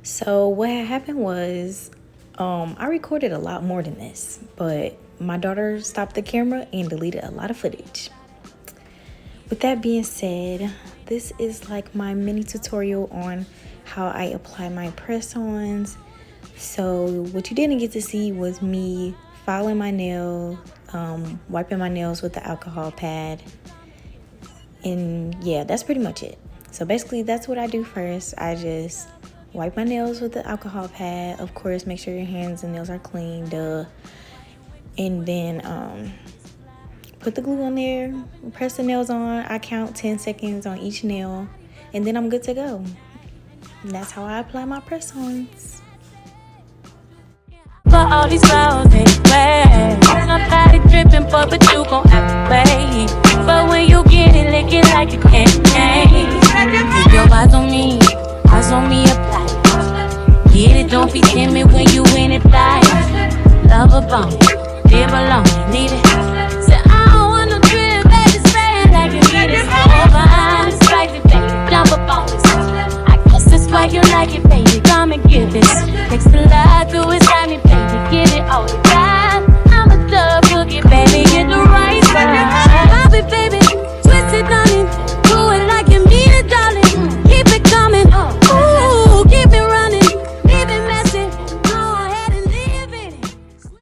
So what had happened was I recorded a lot more than this, but my daughter stopped the camera and deleted a lot of footage. With that being said, this is like my mini tutorial on how I apply my press-ons. So what you didn't get to see was me filing my nail, wiping my nails with the alcohol pad, and yeah, that's pretty much it. So basically that's what I do first. I just wipe my nails with the alcohol pad. Of course, make sure your hands and nails are clean, duh. And then put the glue on there, press the nails on. I count 10 seconds on each nail, and then I'm good to go. And that's how I apply my press-ons. For all these clothes anyway, somebody dripping, but you gon' have to wait. But when you get it, lick it like a candy. Keep your eyes on me, apply. Get it, don't be timid when you in it, fly. Love a bone, live alone, need it. Say I don't want no drip, baby, spray it like you need it. Over, I'm spicy, baby, jump up on this. I guess that's why you like it, baby. Come and get this. Takes a lot to it.